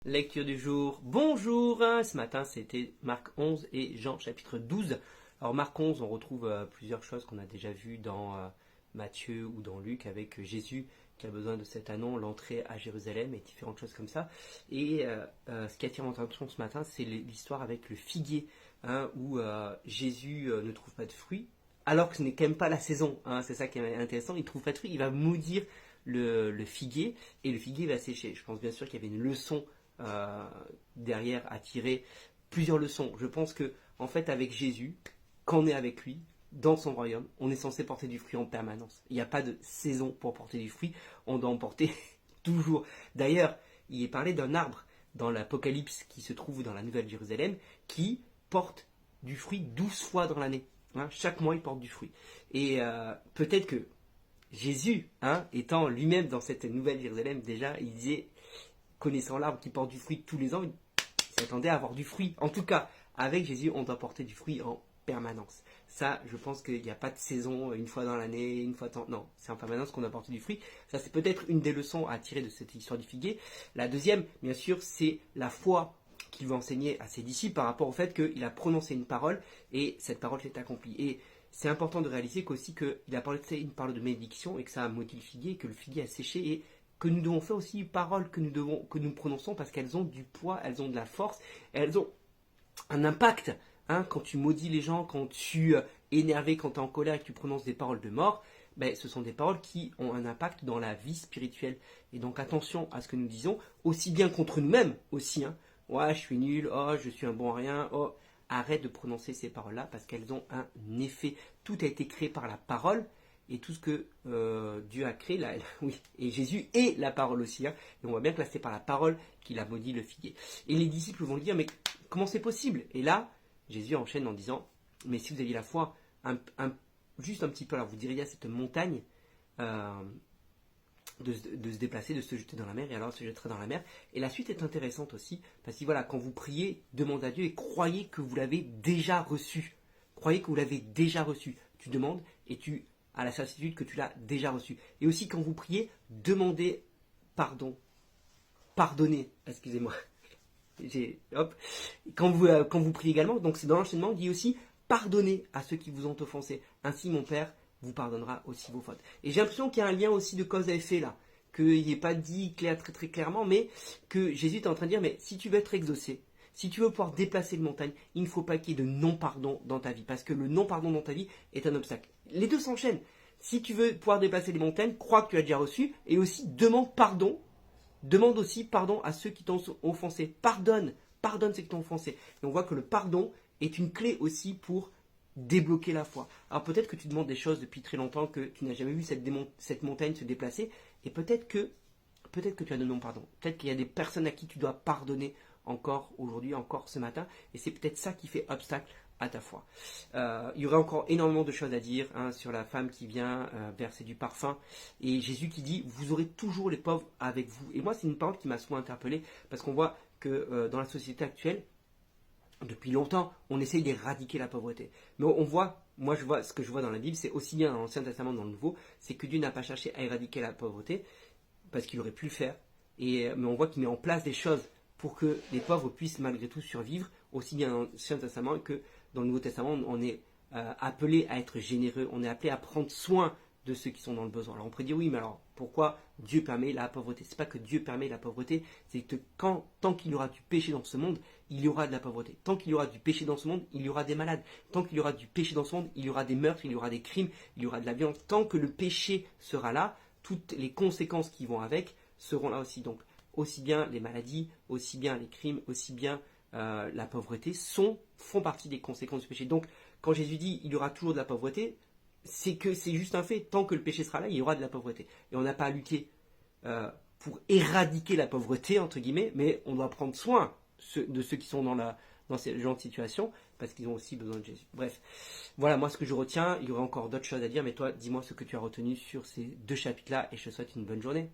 Lecture du jour. Bonjour. Ce matin, c'était Marc 11 et Jean chapitre 12. Alors Marc 11, on retrouve plusieurs choses qu'on a déjà vues dans Matthieu ou dans Luc avec Jésus qui a besoin de cet anneau, l'entrée à Jérusalem et différentes choses comme ça. Et ce qui attire mon attention ce matin, c'est l'histoire avec le figuier, où Jésus ne trouve pas de fruits, alors que ce n'est quand même pas la saison. C'est ça qui est intéressant. Il ne trouve pas de fruits, il va maudire le figuier et le figuier va sécher. Je pense bien sûr qu'il y avait une leçon derrière à tirer, plusieurs leçons. Je pense que en fait avec Jésus, quand on est avec lui dans son royaume, on est censé porter du fruit en permanence. Il n'y a pas de saison pour porter du fruit, on doit en porter toujours. D'ailleurs, il est parlé d'un arbre dans l'Apocalypse qui se trouve dans la Nouvelle Jérusalem qui porte du fruit 12 fois dans l'année. Chaque mois il porte du fruit. Et peut-être que Jésus, étant lui-même dans cette Nouvelle Jérusalem, déjà il disait, connaissant l'arbre qui porte du fruit tous les ans, il s'attendait à avoir du fruit. En tout cas, avec Jésus, on doit porter du fruit en permanence. Ça, je pense qu'il n'y a pas de saison, une fois dans l'année, une fois dans... Non, c'est en permanence qu'on doit porter du fruit. Ça, c'est peut-être une des leçons à tirer de cette histoire du figuier. La deuxième, bien sûr, c'est la foi qu'il veut enseigner à ses disciples par rapport au fait qu'il a prononcé une parole et cette parole s'est accomplie. Et c'est important de réaliser qu'aussi qu'il a parlé une parole de bénédiction et que ça a maudit le figuier, que le figuier a séché et que nous devons faire aussi paroles que nous prononçons parce qu'elles ont du poids, elles ont de la force, elles ont un impact. Quand tu maudis les gens, quand tu es énervé, quand tu es en colère et que tu prononces des paroles de mort, ce sont des paroles qui ont un impact dans la vie spirituelle. Et donc attention à ce que nous disons, aussi bien contre nous-mêmes aussi. Ouais, je suis nul, oh, je suis un bon à rien, oh. Arrête de prononcer ces paroles-là parce qu'elles ont un effet. Tout a été créé par la parole. Et tout ce que Dieu a créé, là, oui, et Jésus est la parole aussi. Et on voit bien que là, c'est par la parole qu'il a maudit le figuier. Et les disciples vont lui dire, mais comment c'est possible? Et là, Jésus enchaîne en disant, mais si vous aviez la foi, juste un petit peu, alors vous diriez à cette montagne de se déplacer, de se jeter dans la mer, et alors elle se jetterait dans la mer. Et la suite est intéressante aussi, parce que voilà, quand vous priez, demandez à Dieu et croyez que vous l'avez déjà reçu. Croyez que vous l'avez déjà reçu. Tu demandes et tu à la certitude que tu l'as déjà reçu. Et aussi quand vous priez, demandez pardon. Pardonnez, excusez-moi. Hop. Quand vous priez également, donc c'est dans l'enchaînement, on dit aussi pardonnez à ceux qui vous ont offensé. Ainsi mon Père vous pardonnera aussi vos fautes. Et j'ai l'impression qu'il y a un lien aussi de cause à effet là. Qu'il n'est pas dit très très clairement, mais que Jésus est en train de dire, mais si tu veux être exaucé, si tu veux pouvoir déplacer une montagne, il ne faut pas qu'il y ait de non-pardon dans ta vie. Parce que le non-pardon dans ta vie est un obstacle. Les deux s'enchaînent. Si tu veux pouvoir déplacer les montagnes, crois que tu as déjà reçu. Et aussi, demande pardon. Demande aussi pardon à ceux qui t'ont offensé. Pardonne ceux qui t'ont offensé. Et on voit que le pardon est une clé aussi pour débloquer la foi. Alors peut-être que tu demandes des choses depuis très longtemps, que tu n'as jamais vu cette montagne se déplacer. Et peut-être que tu as de non-pardon. Peut-être qu'il y a des personnes à qui tu dois pardonner encore aujourd'hui, encore ce matin, et c'est peut-être ça qui fait obstacle à ta foi. Il y aurait encore énormément de choses à dire sur la femme qui vient verser du parfum, et Jésus qui dit, vous aurez toujours les pauvres avec vous. Et moi, c'est une parole qui m'a souvent interpellé, parce qu'on voit que dans la société actuelle, depuis longtemps, on essaye d'éradiquer la pauvreté. Mais on voit, moi je vois, ce que je vois dans la Bible, c'est aussi bien dans l'Ancien Testament que dans le Nouveau, c'est que Dieu n'a pas cherché à éradiquer la pauvreté, parce qu'il aurait pu le faire, mais on voit qu'il met en place des choses pour que les pauvres puissent malgré tout survivre, aussi bien dans l'Ancien Testament que dans le Nouveau Testament. On est appelé à être généreux, on est appelé à prendre soin de ceux qui sont dans le besoin. Alors on pourrait dire, oui, mais alors pourquoi Dieu permet la pauvreté? C'est pas que Dieu permet la pauvreté, c'est que tant qu'il y aura du péché dans ce monde, il y aura de la pauvreté. Tant qu'il y aura du péché dans ce monde, il y aura des malades. Tant qu'il y aura du péché dans ce monde, il y aura des meurtres, il y aura des crimes, il y aura de la violence. Tant que le péché sera là, toutes les conséquences qui vont avec seront là aussi. Donc aussi bien les maladies, aussi bien les crimes, aussi bien la pauvreté font partie des conséquences du péché. Donc quand Jésus dit il y aura toujours de la pauvreté, c'est que c'est juste un fait. Tant que le péché sera là, il y aura de la pauvreté. Et on n'a pas à lutter pour éradiquer la pauvreté, entre guillemets, mais on doit prendre soin de ceux qui sont dans ce genre de situation, parce qu'ils ont aussi besoin de Jésus. Bref, voilà moi ce que je retiens. Il y aurait encore d'autres choses à dire, mais toi, dis-moi ce que tu as retenu sur ces deux chapitres-là, et je te souhaite une bonne journée.